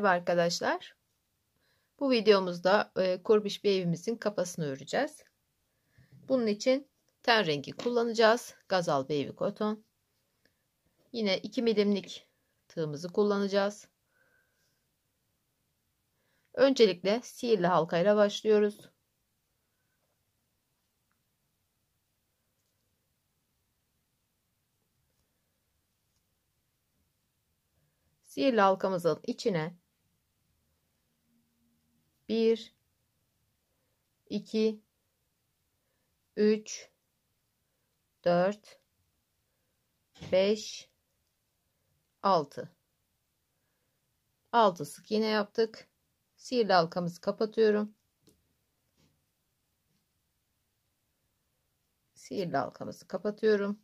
Merhaba arkadaşlar. Bu videomuzda kurbiş bir evimizin kafasını öreceğiz. Bunun için ten rengi kullanacağız. Gazal Baby Cotton. Yine 2 milimlik tığımızı kullanacağız. Öncelikle sihirli halkayla başlıyoruz. Sihirli halkamızın içine 1 2 3 4 5 6 sık iğne yaptık. Sihirli halkamızı kapatıyorum. Sihirli halkamızı kapatıyorum.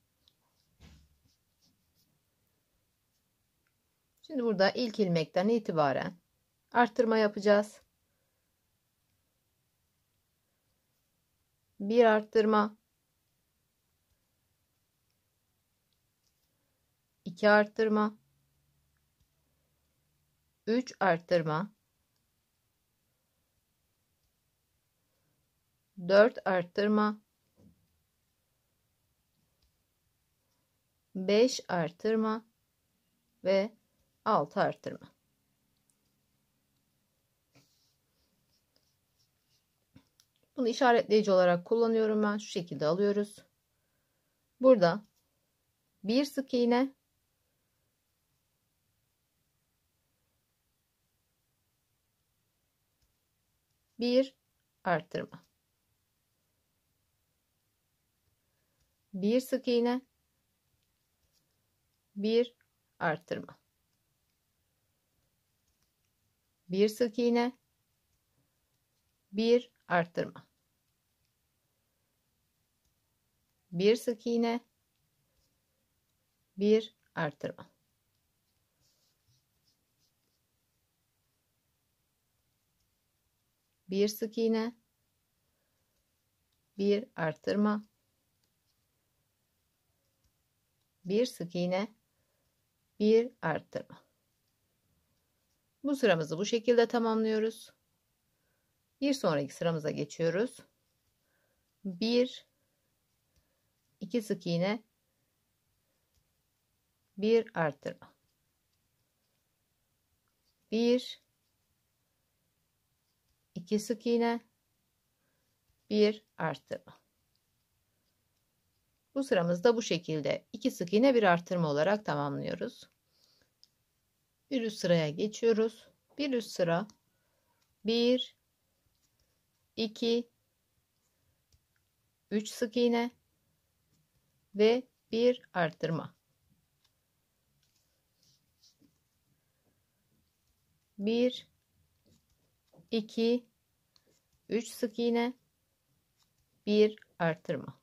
Şimdi burada ilk ilmekten itibaren arttırma yapacağız. Bir arttırma, 2 arttırma, 3 arttırma, 4 arttırma, 5 arttırma ve 6 arttırma. Bunu işaretleyici olarak kullanıyorum ben. Şu şekilde alıyoruz. Burada bir sık iğne, bir arttırma, bir sık iğne, bir arttırma, bir sık iğne, bir arttırma, bir sık iğne, bir arttırma, bir sık iğne, bir arttırma, bir sık iğne, bir arttırma. Bu sıramızı bu şekilde tamamlıyoruz. Bir sonraki sıramıza geçiyoruz. 1 2 sık iğne, bir arttırma, 1 2 sık iğne, bir arttırma. Bu sıramızda bu şekilde 2 sık iğne bir arttırma olarak tamamlıyoruz. Bir üst sıraya geçiyoruz. Bir üst sıra 1 2 3 sık iğne ve bir arttırma. 1 2 3 sık iğne, bir arttırma.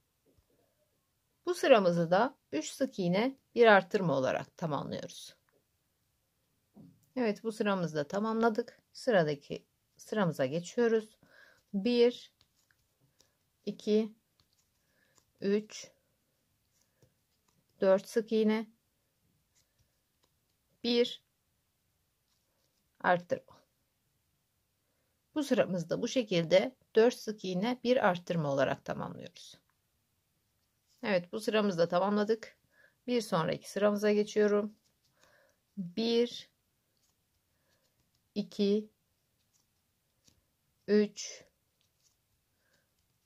Bu sıramızı da 3 sık iğne bir arttırma olarak tamamlıyoruz. Evet, bu sıramızı da tamamladık. Sıradaki sıramıza geçiyoruz. 1 2 3 4 sık iğne, bir arttırma. Bu sıramızda bu şekilde 4 sık iğne bir arttırma olarak tamamlıyoruz. Evet, bu sıramızı da tamamladık. Bir sonraki sıramıza geçiyorum. 1 2 3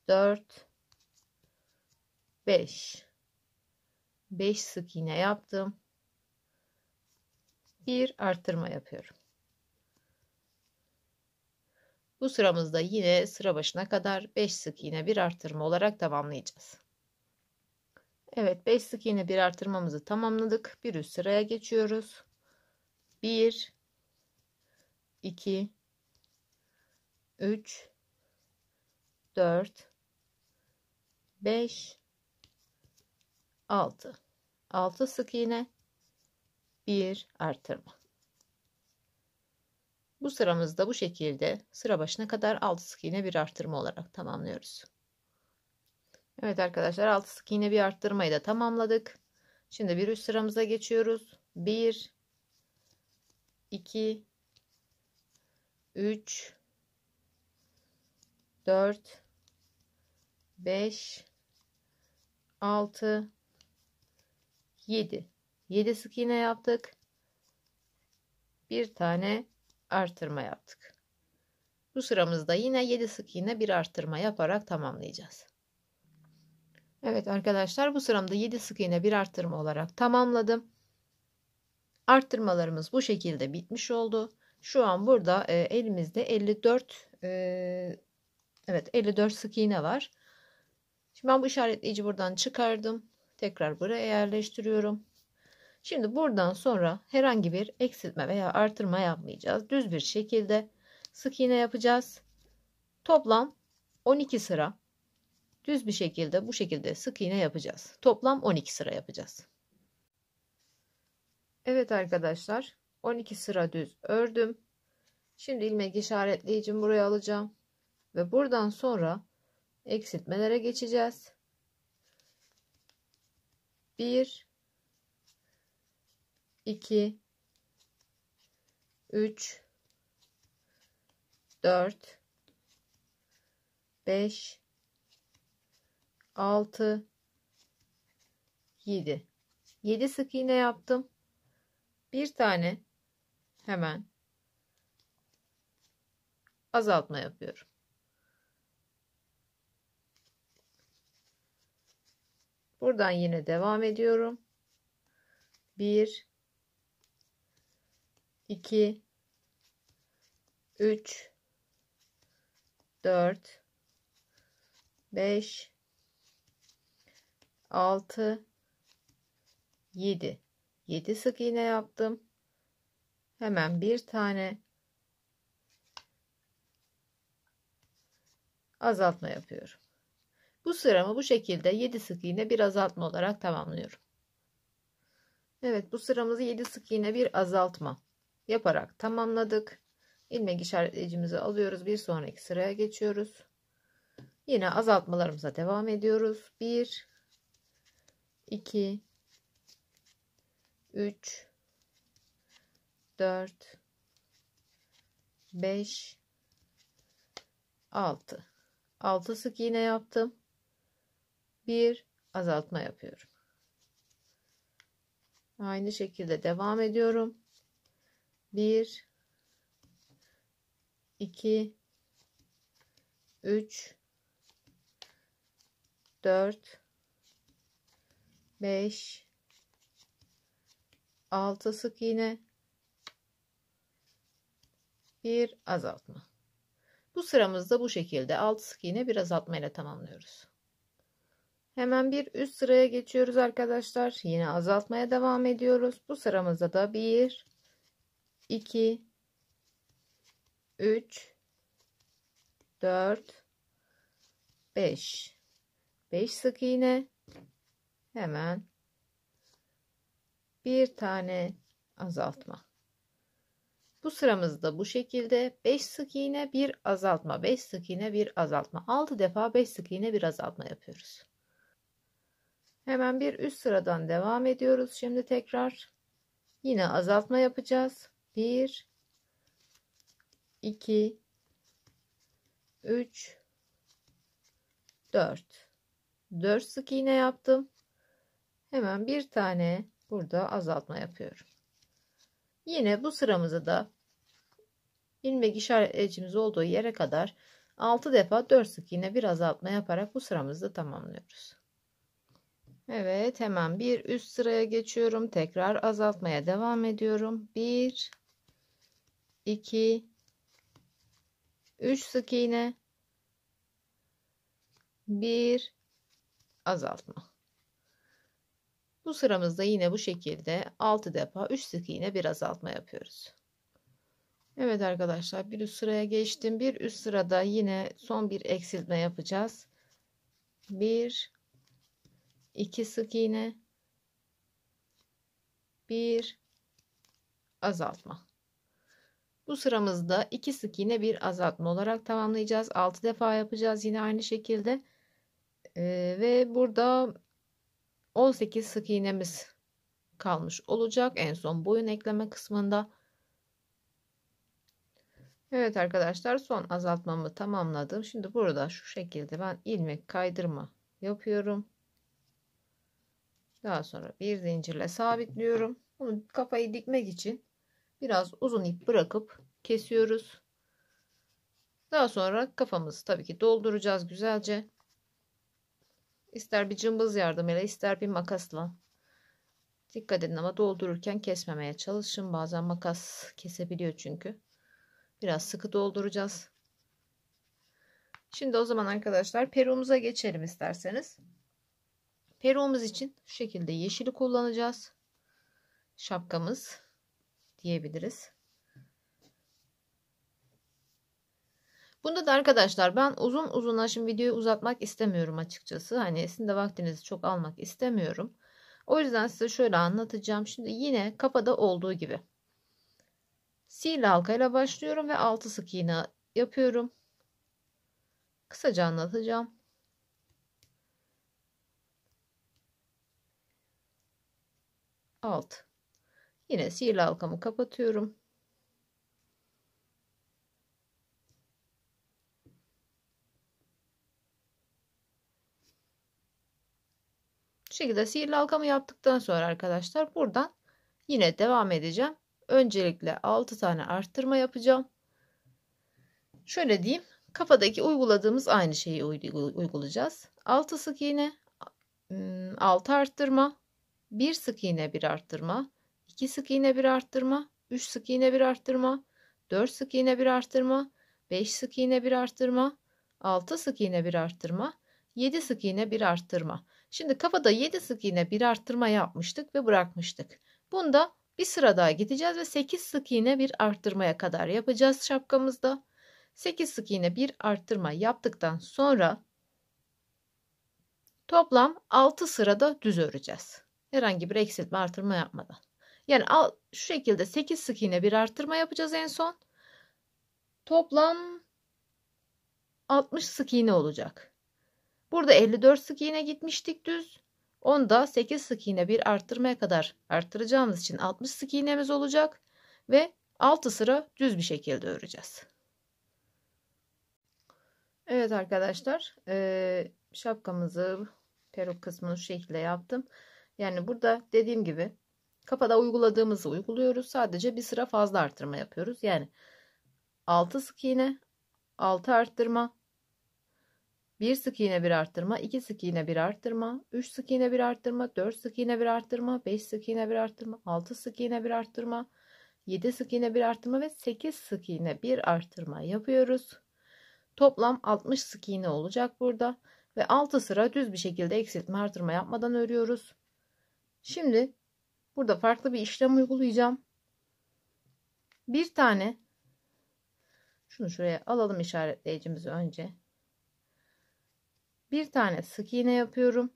4 5 sık iğne yaptım. Bir arttırma yapıyorum. Bu sıramızda yine sıra başına kadar 5 sık iğne bir arttırma olarak tamamlayacağız. Evet, 5 sık iğne bir arttırmamızı tamamladık. Bir üst sıraya geçiyoruz. 1 2 3 4 5 6 sık iğne, bir arttırma. Bu sıramızda bu şekilde sıra başına kadar 6 sık iğne bir arttırma olarak tamamlıyoruz. Evet arkadaşlar, 6 sık iğne bir arttırmayı da tamamladık. Şimdi bir üst sıramıza geçiyoruz. 1 2 3, 4, 5, 6, 7. 7 sık iğne yaptık. Bir tane artırma yaptık. Bu sıramızda yine 7 sık iğne bir artırma yaparak tamamlayacağız. Evet arkadaşlar, bu sıramda 7 sık iğne bir artırma olarak tamamladım. Arttırmalarımız bu şekilde bitmiş oldu. Şu an burada elimizde 54 evet 54 sık iğne var. Şimdi ben bu işaretleyici buradan çıkardım. Tekrar buraya yerleştiriyorum. Şimdi buradan sonra herhangi bir eksiltme veya artırma yapmayacağız. Düz bir şekilde sık iğne yapacağız. Toplam 12 sıra düz bir şekilde bu şekilde sık iğne yapacağız. Toplam 12 sıra yapacağız. Evet arkadaşlar, 12 sıra düz ördüm. Şimdi ilmek işaretleyicimi buraya alacağım ve buradan sonra eksiltmelere geçeceğiz. 1 2 3 4 5 6 7 7 sık iğne yaptım. Bir tane hemen azaltma yapıyorum. Buradan yine devam ediyorum. 1 2 3 4 5 6 7 7 sık iğne yaptım. Hemen bir tane azaltma yapıyorum. Bu sıramı bu şekilde 7 sık iğne bir azaltma olarak tamamlıyorum. Evet, bu sıramızı 7 sık iğne bir azaltma yaparak tamamladık. İlmek işaretleyicimizi alıyoruz. Bir sonraki sıraya geçiyoruz. Yine azaltmalarımıza devam ediyoruz. 1 2 3 4 5 6 6 sık iğne yaptım. Bir azaltma yapıyorum. Aynı şekilde devam ediyorum. 1 2 3 4 5 6 sık iğne, bir azaltma. Bu sıramızda bu şekilde 6 sık iğne bir azaltma ile tamamlıyoruz. Hemen bir üst sıraya geçiyoruz arkadaşlar. Yine azaltmaya devam ediyoruz. Bu sıramızda da 1 2 3 4 5 5 sık iğne, hemen bir tane azaltma. Bu sıramızda bu şekilde 5 sık iğne bir azaltma, 5 sık iğne bir azaltma, 6 defa 5 sık iğne bir azaltma yapıyoruz. Hemen bir üst sıradan devam ediyoruz. Şimdi tekrar yine azaltma yapacağız. 1 2 3 4 4 sık iğne yaptım. Hemen bir tane burada azaltma yapıyorum. Yine bu sıramızı da ilmek işaretleyicimiz olduğu yere kadar 6 defa 4 sık iğne bir azaltma yaparak bu sıramızı tamamlıyoruz. Evet, hemen bir üst sıraya geçiyorum. Tekrar azaltmaya devam ediyorum. 1 2 3 sık iğne, bir azaltma. Bu sıramızda yine bu şekilde 6 defa 3 sık iğne bir azaltma yapıyoruz. Evet arkadaşlar, bir üst sıraya geçtim. Bir üst sırada yine son bir eksiltme yapacağız. 1 2 sık iğne, bir azaltma. Bu sıramızda 2 sık iğne bir azaltma olarak tamamlayacağız. 6 defa yapacağız yine aynı şekilde. Ve burada 18 sık iğnemiz kalmış olacak en son boyun ekleme kısmında. Evet arkadaşlar, son azaltmamı tamamladım. Şimdi burada şu şekilde ben ilmek kaydırma yapıyorum. Daha sonra bir zincirle sabitliyorum. Bunu kafayı dikmek için biraz uzun ip bırakıp kesiyoruz. Daha sonra kafamızı tabii ki dolduracağız güzelce. İster bir cımbız yardımıyla, ister bir makasla. Dikkat edin ama doldururken kesmemeye çalışın. Bazen makas kesebiliyor çünkü. Biraz sıkı dolduracağız. Şimdi o zaman arkadaşlar peruğumuza geçelim isterseniz. Peruğumuz için şu şekilde yeşili kullanacağız. Şapkamız diyebiliriz. Bunda da arkadaşlar ben uzun uzun şimdi videoyu uzatmak istemiyorum açıkçası. Hani sizin de vaktinizi çok almak istemiyorum. O yüzden size şöyle anlatacağım. Şimdi yine kafada olduğu gibi. Sihirli halkayla başlıyorum ve 6 sık iğne yapıyorum. Kısaca anlatacağım. Alt. Yine sihirli halkamı kapatıyorum. Bu şekilde sihirli halkamı yaptıktan sonra arkadaşlar buradan yine devam edeceğim. Öncelikle 6 tane arttırma yapacağım. Şöyle diyeyim. Kafadaki uyguladığımız aynı şeyi uygulayacağız. 6 sık iğne, 6 arttırma, 1 sık iğne, 1 arttırma, 2 sık iğne, 1 arttırma, 3 sık iğne, 1 arttırma, 4 sık iğne, 1 arttırma, 5 sık iğne, 1 arttırma, 6 sık iğne, 1 arttırma, 7 sık iğne, 1 arttırma. Şimdi kafada 7 sık iğne, 1 arttırma yapmıştık ve bırakmıştık. Bunda bir sıra daha gideceğiz ve 8 sık iğne, 1 arttırmaya kadar yapacağız şapkamızda. 8 sık iğne, 1 arttırma yaptıktan sonra toplam 6 sırada düz öreceğiz. Herhangi bir eksiltme artırma yapmadan. Yani şu şekilde 8 sık iğne, 1 arttırma yapacağız en son. Toplam 60 sık iğne olacak. Burada 54 sık iğne gitmiştik düz. Onda 8 sık iğne, 1 arttırmaya kadar arttıracağımız için 60 sık iğnemiz olacak ve 6 sıra düz bir şekilde öreceğiz. Evet arkadaşlar, şapkamızı, peruk kısmını şu şekilde yaptım. Yani burada dediğim gibi kafada uyguladığımızı uyguluyoruz. Sadece bir sıra fazla arttırma yapıyoruz. Yani 6 sık iğne, 6 arttırma, 1 sık iğne, 1 arttırma, 2 sık iğne, 1 arttırma, 3 sık iğne, 1 arttırma, 4 sık iğne, 1 arttırma, 5 sık iğne, 1 arttırma, 6 sık iğne, 1 arttırma, 7 sık iğne, 1 arttırma ve 8 sık iğne, 1 arttırma yapıyoruz. Toplam 60 sık iğne olacak burada ve 6 sıra düz bir şekilde eksiltme artırma yapmadan örüyoruz. Şimdi burada farklı bir işlem uygulayacağım. Bir tane şunu şuraya alalım, işaretleyicimizi önce. Bir tane sık iğne yapıyorum.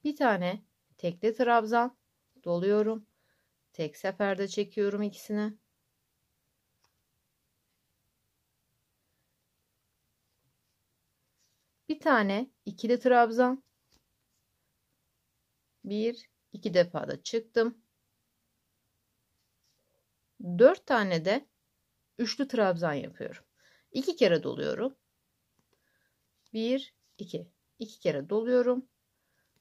Bir tane tekli trabzan doluyorum. Tek seferde çekiyorum ikisini. Bir tane ikili trabzan. 1-2 defa da çıktım. 4 tane de üçlü trabzan yapıyorum. 2 kere doluyorum. 1-2. 2 kere doluyorum.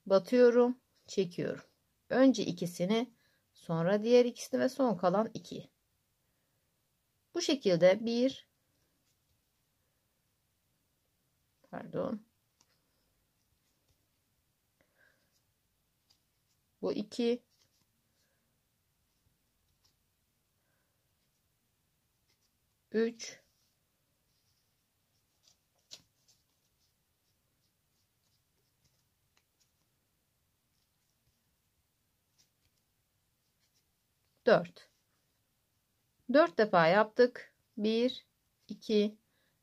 Batıyorum. Çekiyorum. Önce ikisini, sonra diğer ikisini ve son kalan 2'yi. Bu şekilde bu 2, 3, 4. 4 defa yaptık. 1, 2,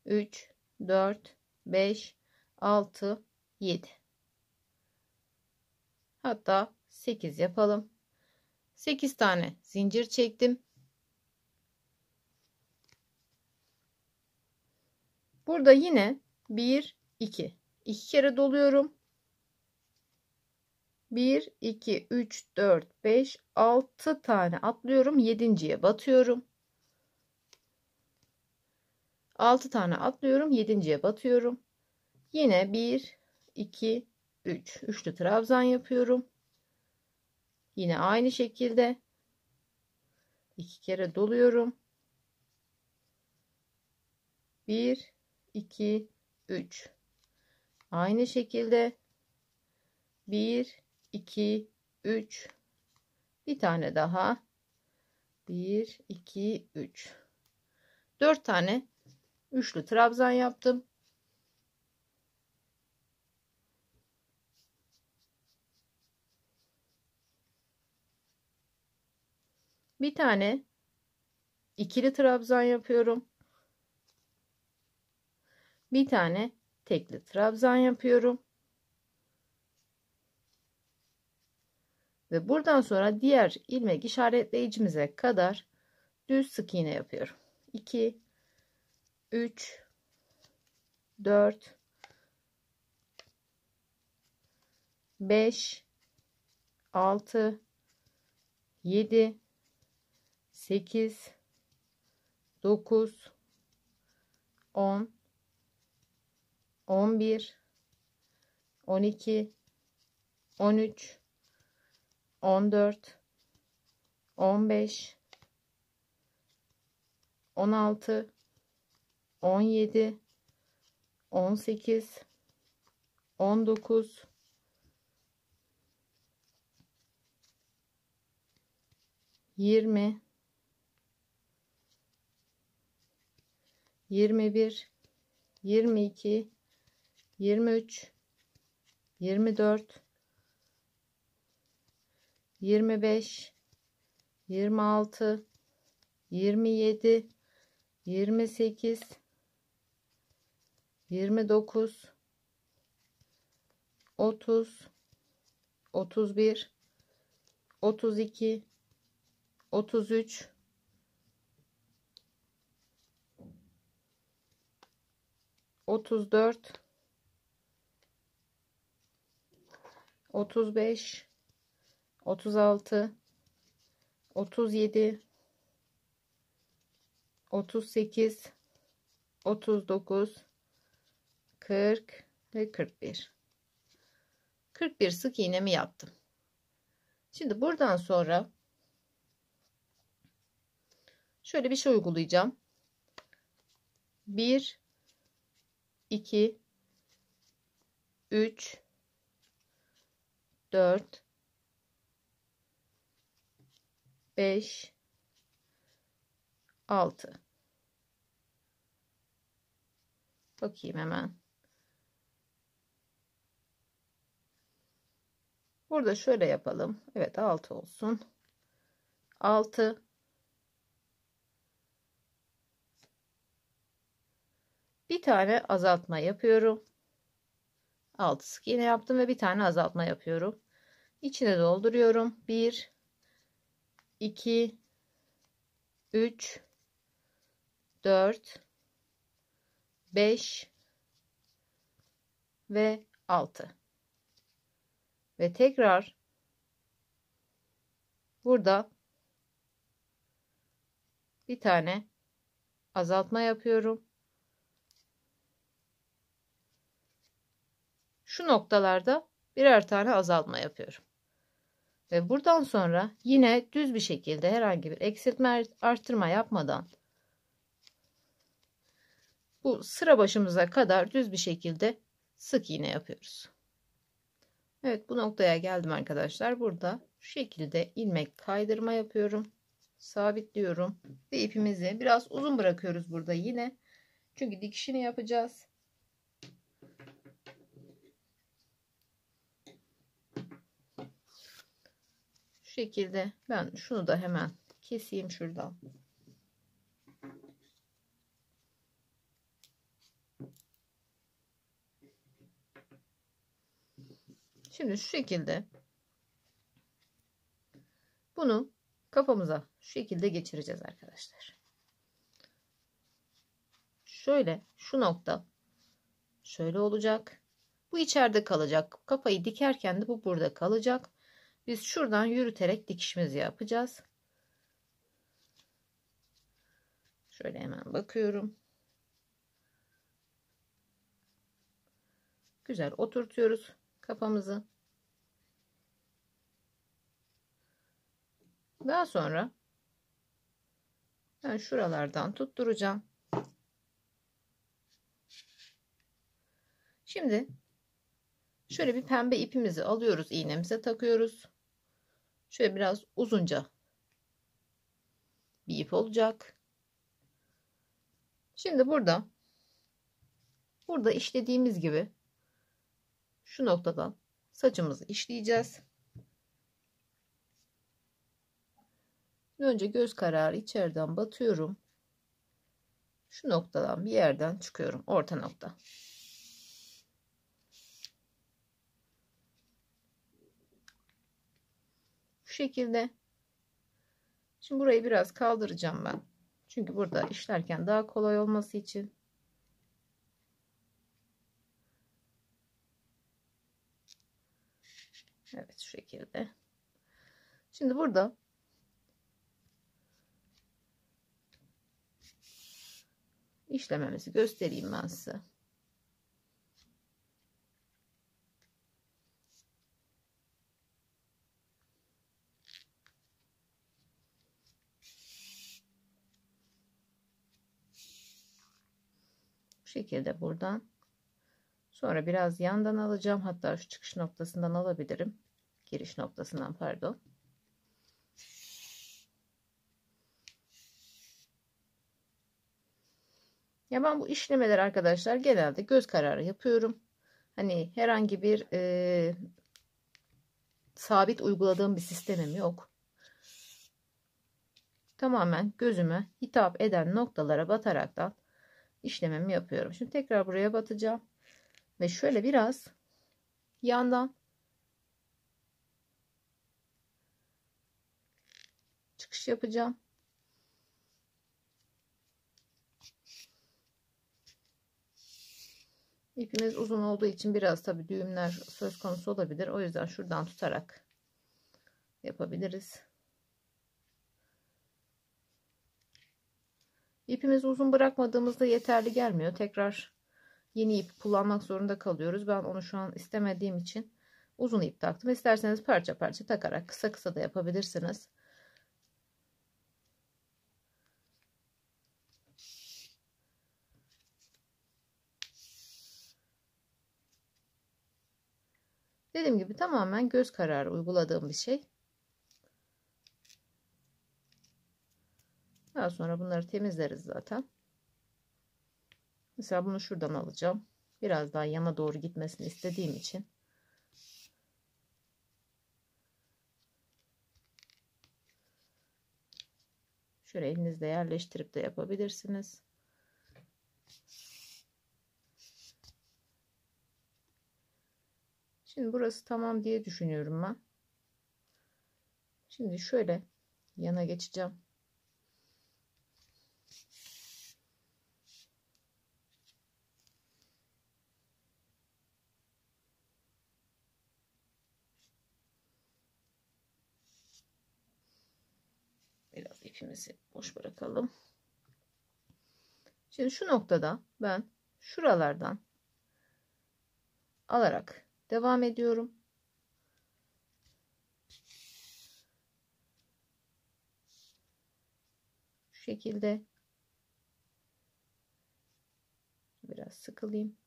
3, 4, 5, 6, 7. Hatta 8 yapalım. 8 tane zincir çektim. Burada yine 1, 2. 2 kere doluyorum. 1, 2, 3, 4, 5, 6 tane atlıyorum. 7.'ye batıyorum. 6 tane atlıyorum. 7.'ye batıyorum. Yine 1, 2, 3. Üçlü trabzan yapıyorum. Yine aynı şekilde 2 kere doluyorum. 1, 2, 3. Aynı şekilde 1, 2, 3. Bir tane daha. 1, 2, 3. 4 tane üçlü trabzan yaptım. Bir tane ikili trabzan yapıyorum. Bir tane tekli trabzan yapıyorum. Ve buradan sonra diğer ilmek işaretleyicimize kadar düz sık iğne yapıyorum. 2, 3, 4, 5, 6, 7, 8, 9, 10, 11, 12, 13, 14, 15, 16, 17, 18, 19, 20, 21, 22, 23, 24, 25, 26, 27, 28, 29, 30, 31, 32, 33, 34, 35, 36, 37, 38, 39, 40 ve 41. 41 sık iğnemi yaptım. Şimdi buradan sonra şöyle bir şey uygulayacağım. 1, 2, 3, 4, 5, 6. Bakayım hemen. Burada şöyle yapalım. Evet, 6 olsun. 6, bir tane azaltma yapıyorum. 6 sık iğne yaptım ve bir tane azaltma yapıyorum. İçine dolduruyorum. 1, 2, 3, 4, 5 ve 6. Ve tekrar burada bir tane azaltma yapıyorum. Şu noktalarda birer tane azaltma yapıyorum. Ve buradan sonra yine düz bir şekilde herhangi bir eksiltme artırma yapmadan bu sıra başımıza kadar düz bir şekilde sık iğne yapıyoruz. Evet, bu noktaya geldim arkadaşlar. Burada şu şekilde ilmek kaydırma yapıyorum. Sabitliyorum. Ve ipimizi biraz uzun bırakıyoruz burada yine. Çünkü dikişini yapacağız. Şu şekilde ben şunu da hemen keseyim şuradan. Şimdi şu şekilde bunu kafamıza şu şekilde geçireceğiz arkadaşlar. Şöyle şu nokta şöyle olacak. Bu içeride kalacak. Kafayı dikerken de bu burada kalacak. Biz şuradan yürüterek dikişimizi yapacağız. Şöyle hemen bakıyorum. güzel oturtuyoruz kafamızı. Daha sonra ben şuralardan tutturacağım. Şimdi şöyle bir pembe ipimizi alıyoruz, iğnemize takıyoruz. Şöyle biraz uzunca bir ip olacak. Şimdi burada işlediğimiz gibi şu noktadan saçımızı işleyeceğiz. Önce göz kararı içeriden batıyorum. Şu noktadan bir yerden çıkıyorum. Orta nokta. Bu şekilde. Şimdi burayı biraz kaldıracağım ben. Çünkü burada işlerken daha kolay olması için. Evet, şu şekilde. Şimdi burada işlememizi göstereyim ben size. Bu şekilde buradan. Sonra biraz yandan alacağım. Hatta şu çıkış noktasından alabilirim. Giriş noktasından, pardon. Ya ben bu işlemeleri arkadaşlar genelde göz kararı yapıyorum. Hani herhangi bir sabit uyguladığım bir sistemim yok. Tamamen gözüme hitap eden noktalara bataraktan işlemimi yapıyorum. Şimdi tekrar buraya batacağım. Ve şöyle biraz yandan çıkış yapacağım. İpimiz uzun olduğu için biraz tabii düğümler söz konusu olabilir. O yüzden şuradan tutarak yapabiliriz. İpimizi uzun bırakmadığımızda yeterli gelmiyor. Tekrar yeni ip kullanmak zorunda kalıyoruz. Ben onu şu an istemediğim için uzun ip taktım. İsterseniz parça parça takarak kısa kısa da yapabilirsiniz. Dediğim gibi tamamen göz kararı uyguladığım bir şey. Daha sonra bunları temizleriz zaten. Mesela bunu şuradan alacağım. Biraz daha yana doğru gitmesini istediğim için. Şöyle elinizle yerleştirip de yapabilirsiniz. Şimdi burası tamam diye düşünüyorum ben. Şimdi şöyle yana geçeceğim. Biraz ipimizi boş bırakalım. Şimdi şu noktada ben şuralardan alarak devam ediyorum. Şu şekilde biraz sıkılayım.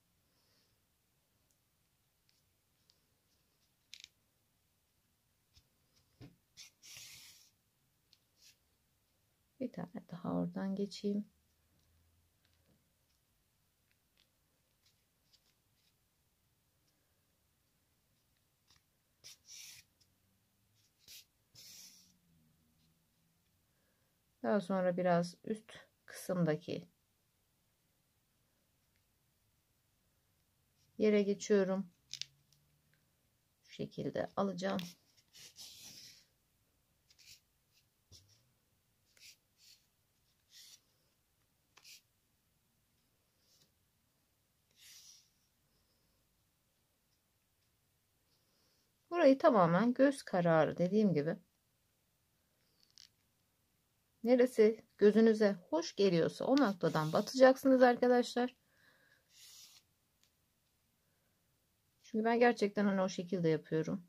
Bir tane daha oradan geçeyim. Daha sonra biraz üst kısımdaki yere geçiyorum. Şu şekilde alacağım. Burayı tamamen göz kararı, dediğim gibi. Neresi gözünüze hoş geliyorsa o noktadan batacaksınız arkadaşlar. Çünkü ben gerçekten hani o şekilde yapıyorum.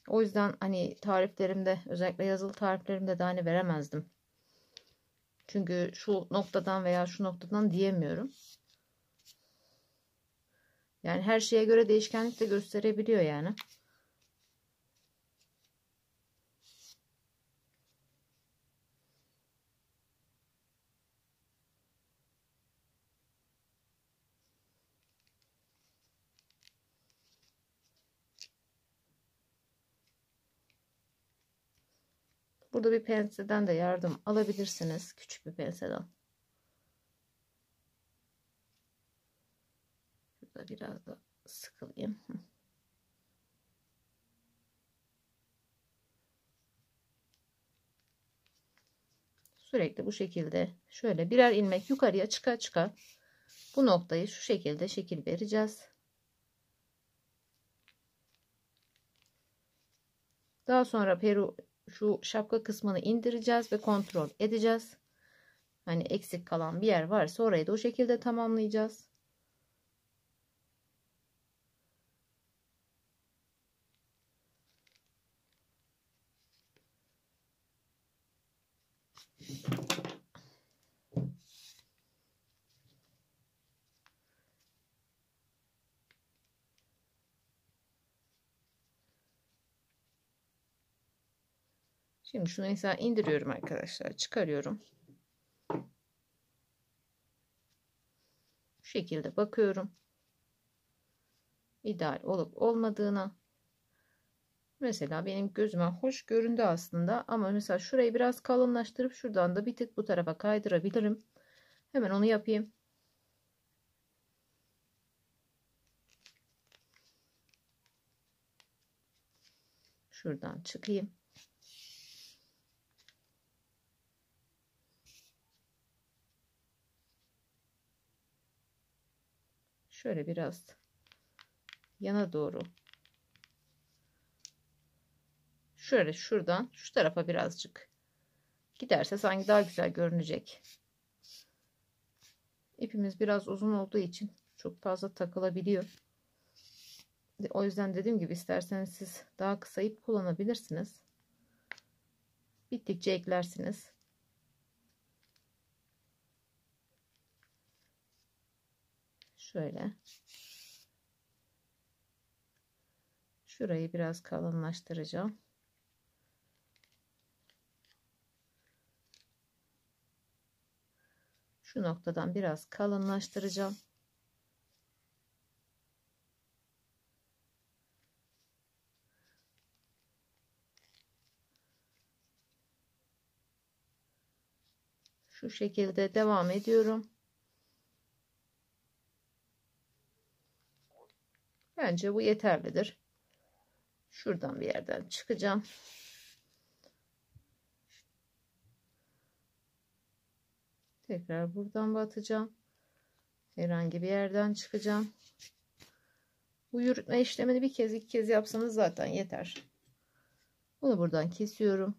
O yüzden hani tariflerimde, özellikle yazılı tariflerimde de hani veremezdim. Çünkü şu noktadan veya şu noktadan diyemiyorum. Yani her şeye göre değişkenlik de gösterebiliyor yani. Burada bir penselden de yardım alabilirsiniz. Küçük bir penselden. Şurada biraz da sıkılayım. Sürekli bu şekilde şöyle birer ilmek yukarıya çıka çıka bu noktayı şu şekilde şekil vereceğiz. Daha sonra şu şapka kısmını indireceğiz ve kontrol edeceğiz. Hani eksik kalan bir yer varsa orayı da o şekilde tamamlayacağız. Şimdi şunu mesela indiriyorum arkadaşlar. Çıkarıyorum. Şu şekilde bakıyorum. İdeal olup olmadığına. Mesela benim gözüme hoş göründü aslında. Ama mesela şurayı biraz kalınlaştırıp şuradan da bir tık bu tarafa kaydırabilirim. Hemen onu yapayım. Şuradan çıkayım. Şöyle biraz yana doğru. Şöyle şuradan şu tarafa birazcık giderse sanki daha güzel görünecek. İpimiz biraz uzun olduğu için çok fazla takılabiliyor. O yüzden dediğim gibi isterseniz siz daha kısa ip kullanabilirsiniz. Bittikçe eklersiniz. Şöyle. Şurayı biraz kalınlaştıracağım. Şu noktadan biraz kalınlaştıracağım. Şu şekilde devam ediyorum. Bence bu yeterlidir. Şuradan bir yerden çıkacağım. Tekrar buradan batacağım. Herhangi bir yerden çıkacağım. Bu yürütme işlemini bir kez iki kez yapsanız zaten yeter. Bunu buradan kesiyorum.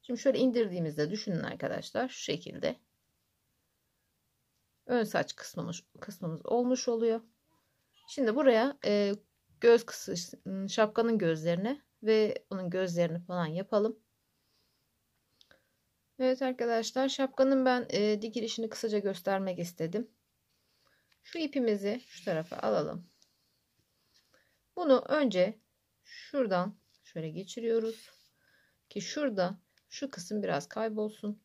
Şimdi şöyle indirdiğimizde düşünün arkadaşlar, şu şekilde ön saç kısmımız olmuş oluyor. Şimdi buraya göz kısış, şapkanın gözlerini ve onun gözlerini falan yapalım. Evet arkadaşlar, şapkanın ben dikilişini kısaca göstermek istedim. Şu ipimizi şu tarafa alalım. Bunu önce şuradan şöyle geçiriyoruz ki şurada şu kısım biraz kaybolsun.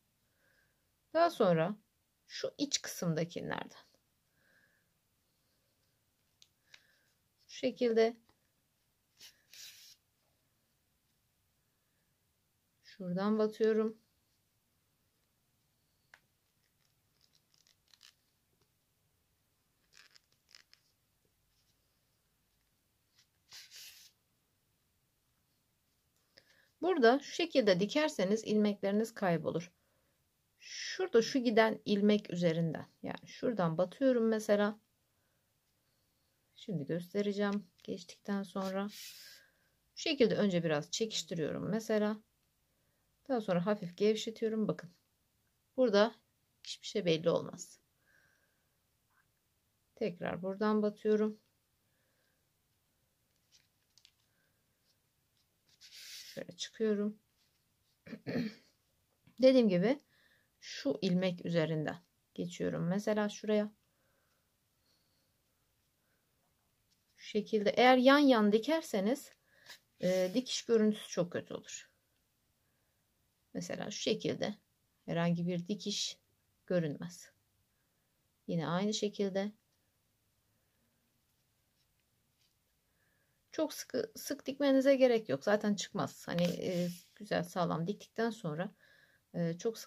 Daha sonra şu iç kısımdakilerden şu şekilde şuradan batıyorum. Burada şu şekilde dikerseniz ilmekleriniz kaybolur. Şurada şu giden ilmek üzerinden, yani şuradan batıyorum mesela. Şimdi göstereceğim geçtikten sonra. Şu şekilde önce biraz çekiştiriyorum mesela. Daha sonra hafif gevşetiyorum. Bakın. Burada hiçbir şey belli olmaz. Tekrar buradan batıyorum. Şöyle çıkıyorum. Dediğim gibi şu ilmek üzerinden geçiyorum. Mesela şuraya. Şu şekilde. Eğer yan yan dikerseniz dikiş görüntüsü çok kötü olur. Mesela şu şekilde herhangi bir dikiş görünmez. Yine aynı şekilde. Çok sık dikmenize gerek yok. Zaten çıkmaz. Hani güzel sağlam diktikten sonra çok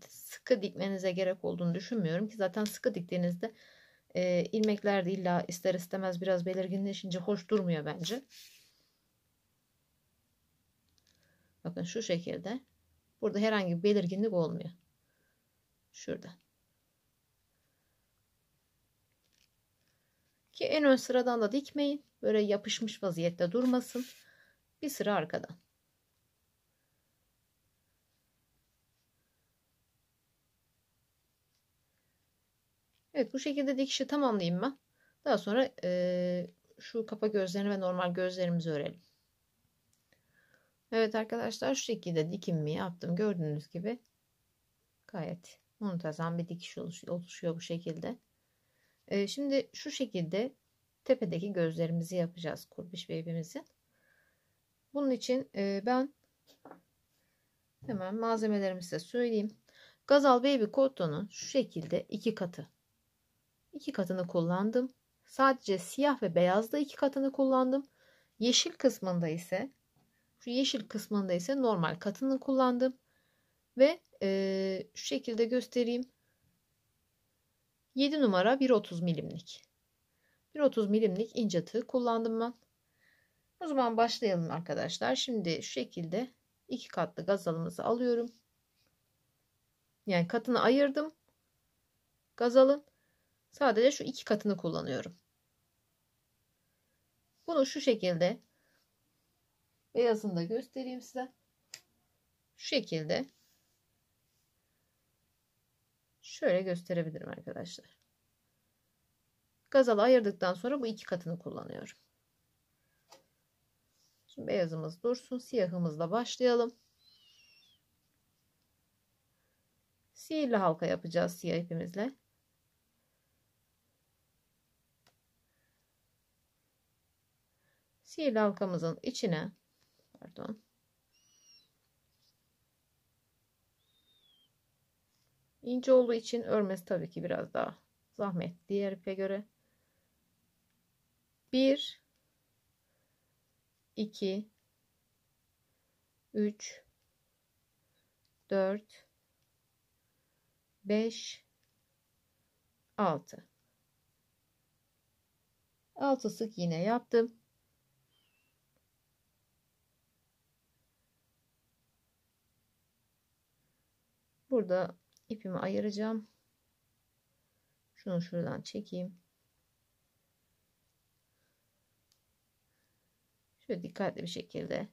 sıkı dikmenize gerek olduğunu düşünmüyorum ki zaten sıkı diktiğinizde ilmekler de illa ister istemez biraz belirginleşince hoş durmuyor bence. Bakın şu şekilde. Burada herhangi bir belirginlik olmuyor. Şurada. Ki en ön sıradan da dikmeyin. Böyle yapışmış vaziyette durmasın. Bir sıra arkadan. Evet, bu şekilde dikişi tamamlayayım ben. Daha sonra şu kapa gözlerini ve normal gözlerimizi örelim. Evet arkadaşlar, şu şekilde dikimimi yaptım. Gördüğünüz gibi gayet muntazam bir dikiş oluşuyor bu şekilde. Şimdi şu şekilde tepedeki gözlerimizi yapacağız kurbiş baby'mizin. Bunun için ben hemen malzemelerimi size söyleyeyim. Gazal Baby Cotton'un şu şekilde iki katı. İki katını kullandım. Sadece siyah ve beyazda iki katını kullandım. Yeşil kısmında ise normal katını kullandım. Ve şu şekilde göstereyim. 7 numara 1.30 milimlik. 1.30 milimlik ince tığ kullandım ben. O zaman başlayalım arkadaşlar. Şimdi şu şekilde iki katlı gazalımızı alıyorum. Yani katını ayırdım. Gazalın sadece şu iki katını kullanıyorum. Bunu şu şekilde beyazını da göstereyim size. Şu şekilde şöyle gösterebilirim arkadaşlar. Gazalı ayırdıktan sonra bu iki katını kullanıyorum. Şimdi beyazımız dursun. Siyahımızla başlayalım. Sihirli halka yapacağız siyah ipimizle. Sihirli halkamızın içine ince olduğu için örmesi tabii ki biraz daha zahmet diğer ipe göre. 1 2 3 4 5 6 sık iğne yaptım. Burada ipimi ayıracağım. Şunu şuradan çekeyim. Şöyle dikkatli bir şekilde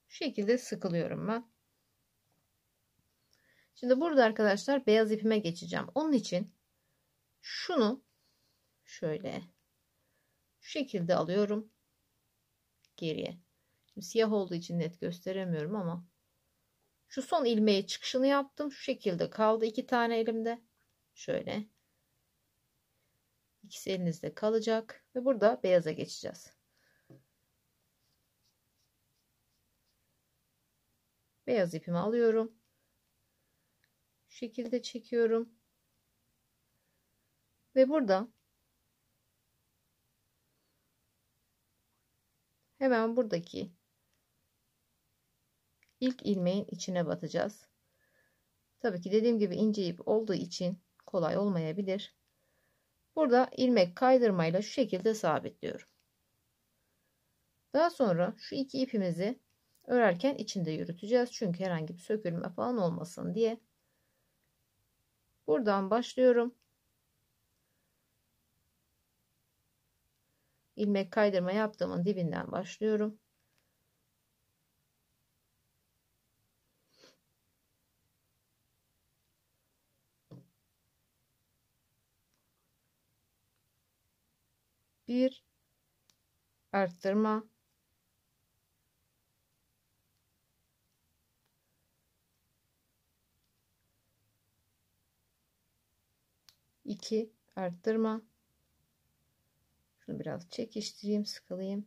şu şekilde sıkılıyorum ben. Şimdi burada arkadaşlar beyaz ipime geçeceğim. Onun için şunu şöyle şu şekilde alıyorum geriye. Şimdi siyah olduğu için net gösteremiyorum ama şu son ilmeği çıkışını yaptım. Şu şekilde kaldı iki tane elimde. Şöyle. İkisi elinizde kalacak ve burada beyaza geçeceğiz. Beyaz ipimi alıyorum. Şu şekilde çekiyorum. Ve burada hemen buradaki ilk ilmeğin içine batacağız. Tabii ki dediğim gibi ince ip olduğu için kolay olmayabilir. Burada ilmek kaydırmayla şu şekilde sabitliyorum. Daha sonra şu iki ipimizi örerken içinde yürüteceğiz. Çünkü herhangi bir sökülme falan olmasın diye. Buradan başlıyorum. İlmek kaydırma yaptığımın dibinden başlıyorum. 1 arttırma, 2 arttırma. Şunu biraz çekiştireyim, sıkılayım.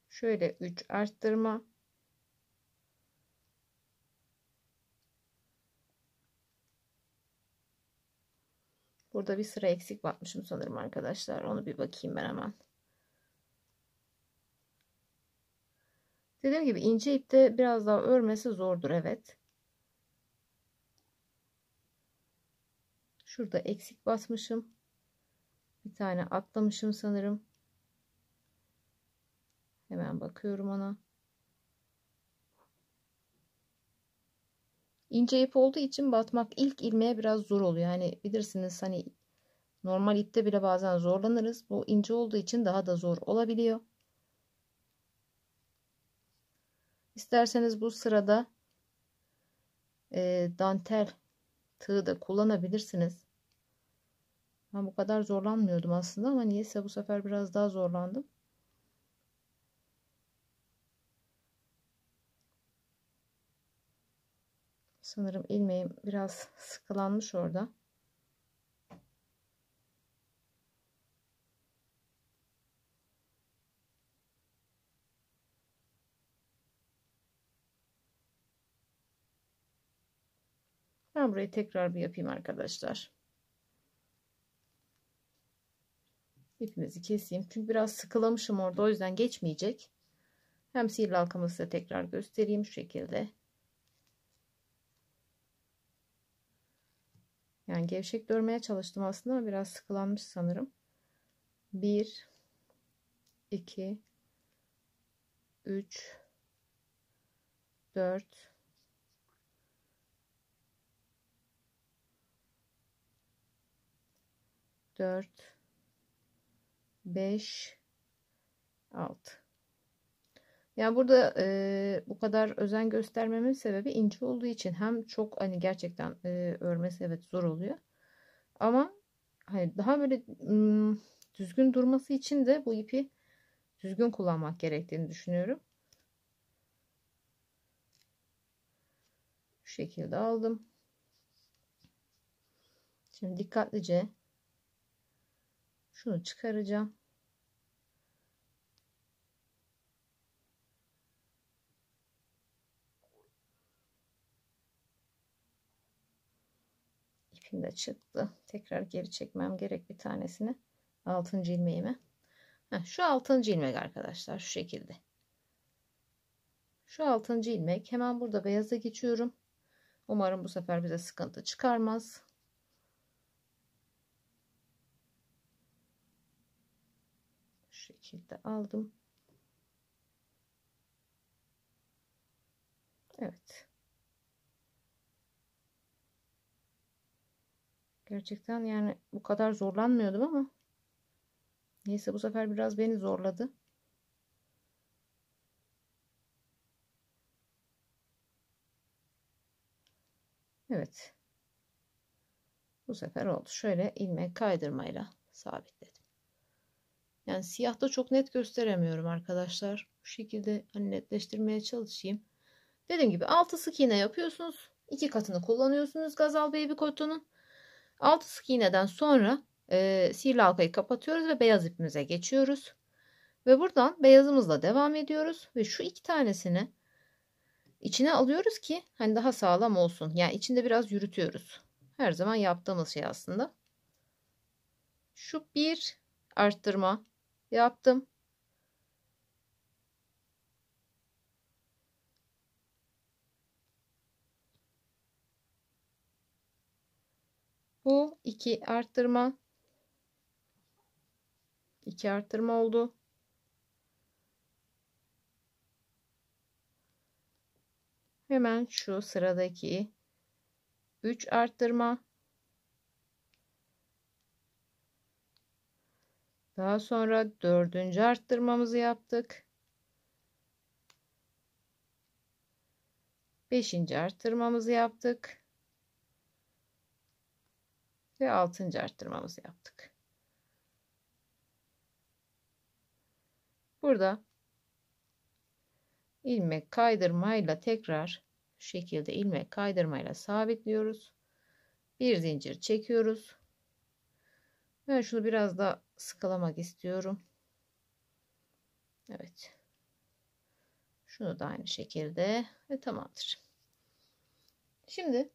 Şöyle 3 arttırma. Burada bir sıra eksik batmışım sanırım arkadaşlar. Onu bir bakayım ben hemen. Dediğim gibi ince ipte biraz daha örmesi zordur, evet. Şurada eksik basmışım. Bir tane atlamışım sanırım. Hemen bakıyorum ona. İnce ip olduğu için batmak ilk ilmeğe biraz zor oluyor. Yani bilirsiniz, hani normal ipte bile bazen zorlanırız. Bu ince olduğu için daha da zor olabiliyor. İsterseniz bu sırada dantel tığı da kullanabilirsiniz. Ben bu kadar zorlanmıyordum aslında ama niyeyse bu sefer biraz daha zorlandım. Sanırım ilmeğim biraz sıkılanmış orada. Ben burayı tekrar bir yapayım arkadaşlar. İpimizi keseyim. Çünkü biraz sıkılamışım orada. O yüzden geçmeyecek. Hem sihirli halkamı size tekrar göstereyim şu şekilde. Yani gevşek örmeye çalıştım aslında ama biraz sıkılanmış sanırım. 1 2 3 4 4 5 6. Yani burada bu kadar özen göstermemin sebebi ince olduğu için, hem çok hani gerçekten örmesi evet zor oluyor. Ama hani daha böyle düzgün durması için de bu ipi düzgün kullanmak gerektiğini düşünüyorum. Şu şekilde aldım. Şimdi dikkatlice şunu çıkaracağım. İpim de çıktı. Tekrar geri çekmem gerek bir tanesini. 6. ilmeğime. Şu 6. ilmek arkadaşlar, şu şekilde. Şu 6. ilmek, hemen burada beyaza geçiyorum. Umarım bu sefer bize sıkıntı çıkarmaz. Şu şekilde aldım. Evet. Gerçekten yani bu kadar zorlanmıyordum ama neyse bu sefer biraz beni zorladı. Evet. Bu sefer oldu. Şöyle ilmek kaydırmayla sabitledim. Yani siyahta çok net gösteremiyorum arkadaşlar. Bu şekilde hani netleştirmeye çalışayım. Dediğim gibi 6 sık iğne yapıyorsunuz. 2 katını kullanıyorsunuz Gazal Baby Cotton'un. 6 sık iğneden sonra sihirli halkayı kapatıyoruz ve beyaz ipimize geçiyoruz. Ve buradan beyazımızla devam ediyoruz. Ve şu iki tanesini içine alıyoruz ki hani daha sağlam olsun. Yani içinde biraz yürütüyoruz. Her zaman yaptığımız şey aslında. Şu bir arttırma yaptım. Bu 2 arttırma. 2 arttırma oldu. Hemen şu sıradaki 3 arttırma. Daha sonra dördüncü arttırmamızı yaptık. Beşinci arttırmamızı yaptık. Ve altıncı arttırmamızı yaptık. Burada ilmek kaydırmayla tekrar şu şekilde ilmek kaydırmayla sabitliyoruz. Bir zincir çekiyoruz. Ben şunu biraz da sıkalamak istiyorum. Evet. Şunu da aynı şekilde ve tamamdır. Şimdi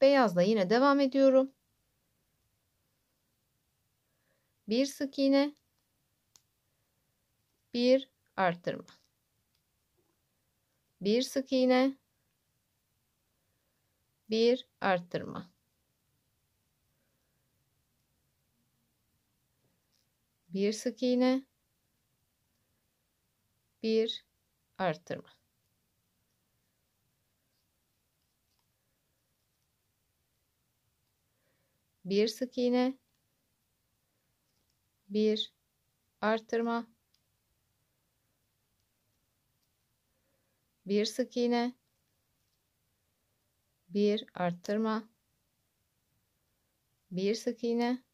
beyazla yine devam ediyorum. Bir sık iğne, bir arttırma. Bir sık iğne, bir arttırma. Bir sık iğne, bir arttırma. Bir sık iğne, bir arttırma. Bir sık iğne, bir arttırma. Bir sık iğne,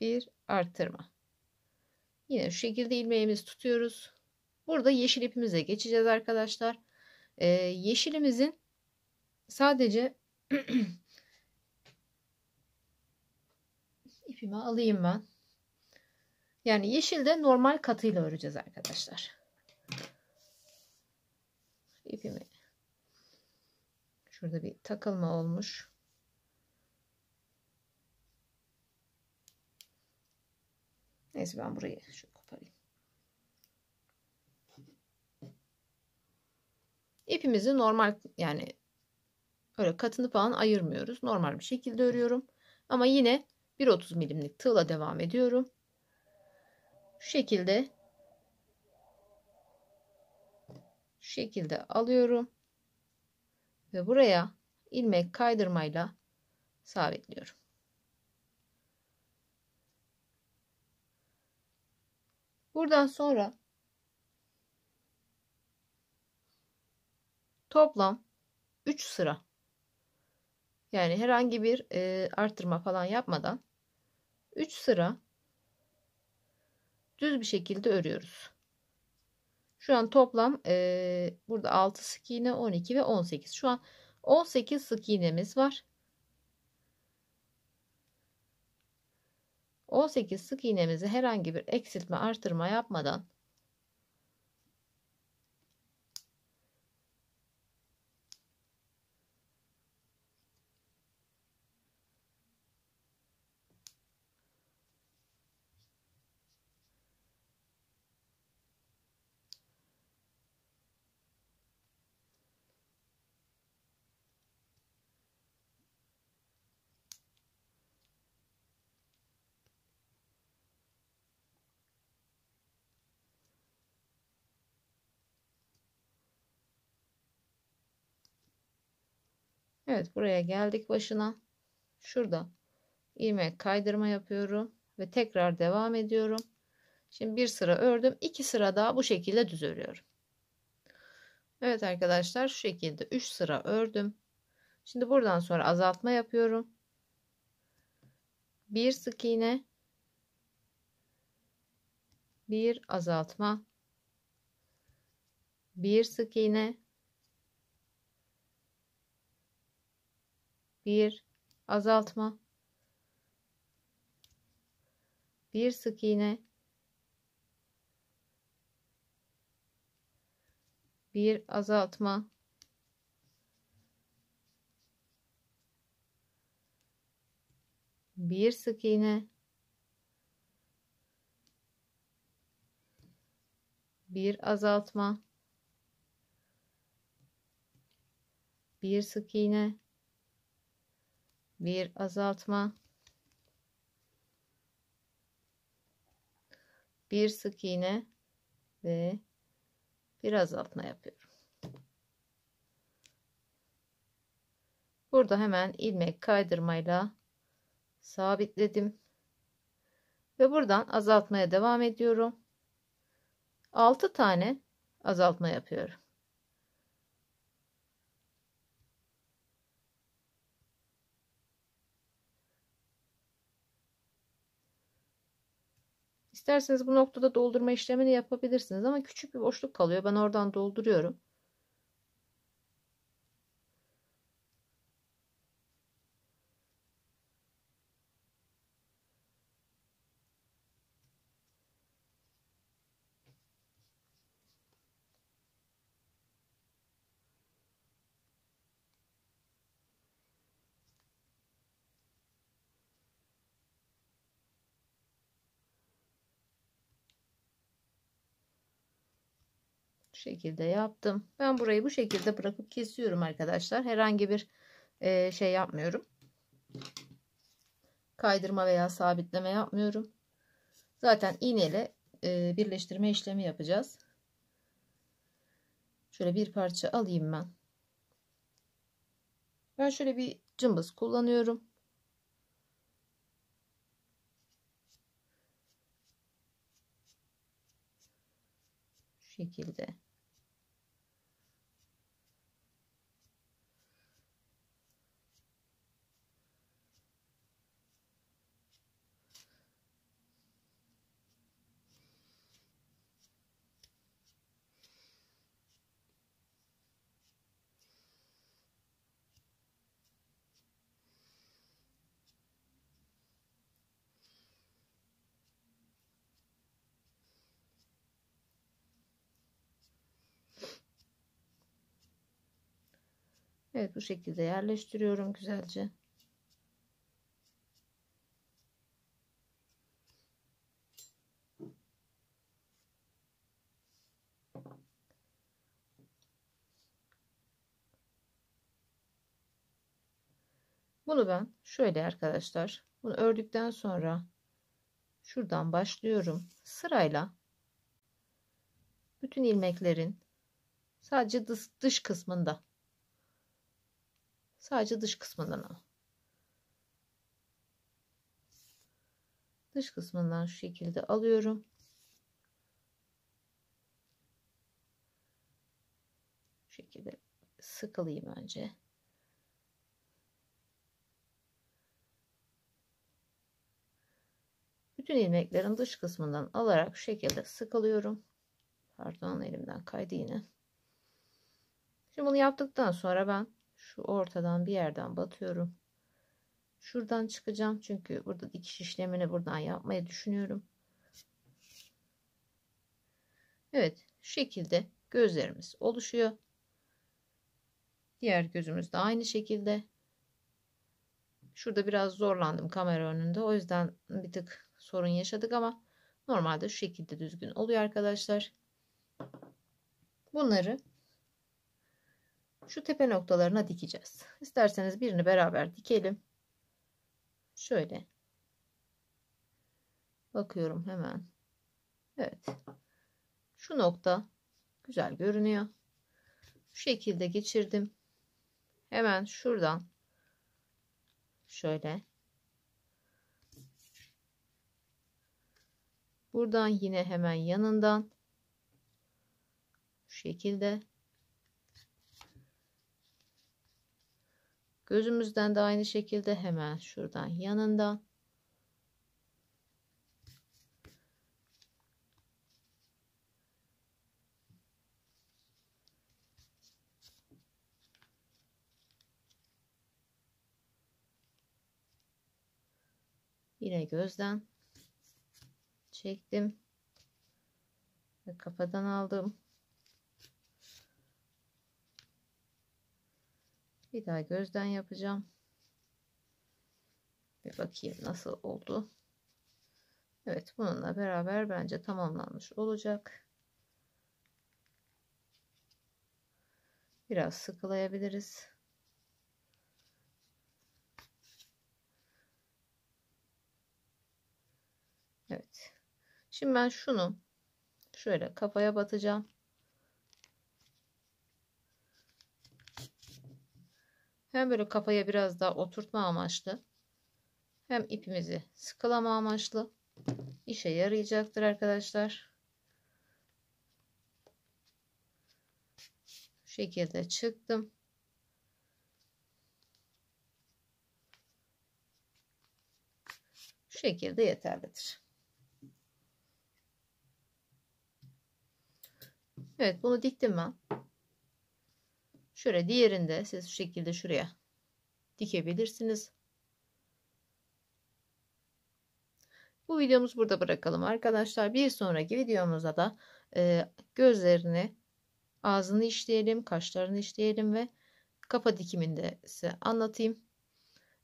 bir arttırma. Yine şu şekilde ilmeğimizi tutuyoruz. Burada yeşil ipimize geçeceğiz arkadaşlar. Yeşilimizin sadece ipimi alayım ben. Yani yeşilde normal katıyla öreceğiz arkadaşlar. İpimi şurada bir takılma olmuş. Neyse ben burayı şu koparayım. İpimizi normal yani öyle katını falan ayırmıyoruz. Normal bir şekilde örüyorum. Ama yine 1.30 milimlik tığla devam ediyorum. Şu şekilde alıyorum ve buraya ilmek kaydırmayla sabitliyorum. Buradan sonra toplam 3 sıra, yani herhangi bir arttırma falan yapmadan 3 sıra düz bir şekilde örüyoruz. Şu an toplam burada 6 sık iğne, 12 ve 18. Şu an 18 sık iğnemiz var. 18 sık iğnemizi herhangi bir eksiltme artırma yapmadan evet buraya geldik başına. Şurada ilmek kaydırma yapıyorum ve tekrar devam ediyorum. Şimdi bir sıra ördüm. 2 sıra daha bu şekilde düz örüyorum. Evet arkadaşlar, şu şekilde 3 sıra ördüm. Şimdi buradan sonra azaltma yapıyorum. Bir sık iğne, bir azaltma, bir sık iğne, bir azaltma, bir sık iğne, bir azaltma, bir sık iğne, bir azaltma, bir sık iğne, bir azaltma, bir sık iğne ve bir azaltma yapıyorum. Burada hemen ilmek kaydırmayla sabitledim ve buradan azaltmaya devam ediyorum. 6 tane azaltma yapıyorum. İsterseniz bu noktada doldurma işlemini yapabilirsiniz ama küçük bir boşluk kalıyor. Ben oradan dolduruyorum. Bu şekilde yaptım. Ben burayı bu şekilde bırakıp kesiyorum arkadaşlar. Herhangi bir şey yapmıyorum. Kaydırma veya sabitleme yapmıyorum. Zaten iğneyle birleştirme işlemi yapacağız. Şöyle bir parça alayım ben. Ben şöyle bir cımbız kullanıyorum. Şu şekilde. Evet, bu şekilde yerleştiriyorum güzelce. Bunu ben şöyle arkadaşlar, bunu ördükten sonra şuradan başlıyorum. Sırayla bütün ilmeklerin sadece dış kısmında, sadece dış kısmından ama. Dış kısmından şu şekilde alıyorum. Şu şekilde sıkılayım önce. Bütün ilmeklerin dış kısmından alarak şu şekilde sıkılıyorum. Pardon, elimden kaydı yine. Şimdi bunu yaptıktan sonra ben şu ortadan bir yerden batıyorum. Şuradan çıkacağım çünkü burada dikiş işlemini buradan yapmayı düşünüyorum. Evet, şu şekilde gözlerimiz oluşuyor. Diğer gözümüz de aynı şekilde. Şurada biraz zorlandım kamera önünde. O yüzden bir tık sorun yaşadık ama normalde şu şekilde düzgün oluyor arkadaşlar. Bunları şu tepe noktalarına dikeceğiz. İsterseniz birini beraber dikelim. Şöyle. Bakıyorum hemen. Evet. Şu nokta güzel görünüyor. Şu şekilde geçirdim. Hemen şuradan şöyle. Buradan yine hemen yanından şu şekilde. Gözümüzden de aynı şekilde hemen şuradan yanından. Yine gözden çektim ve kafadan aldım. Bir daha gözden yapacağım. Bir bakayım nasıl oldu. Evet, bununla beraber bence tamamlanmış olacak. Biraz sıkılayabiliriz. Evet. Şimdi ben şunu şöyle kafaya batacağım. Hem böyle kafaya biraz daha oturtma amaçlı. hem ipimizi sıkılama amaçlı işe yarayacaktır arkadaşlar. Şu şekilde çıktım. Şu şekilde yeterlidir. Evet, bunu diktim ben. Şöyle diğerinde siz şu şekilde şuraya dikebilirsiniz. Bu videomuzu burada bırakalım arkadaşlar. Bir sonraki videomuzda da gözlerini, ağzını işleyelim, kaşlarını işleyelim ve kafa dikimini de size anlatayım.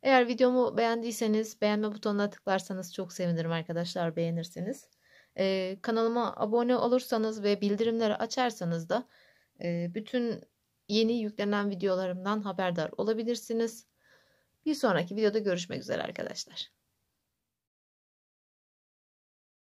Eğer videomu beğendiyseniz beğenme butonuna tıklarsanız çok sevinirim arkadaşlar, beğenirseniz. Kanalıma abone olursanız ve bildirimleri açarsanız da bütün yeni yüklenen videolarımdan haberdar olabilirsiniz. Bir sonraki videoda görüşmek üzere arkadaşlar.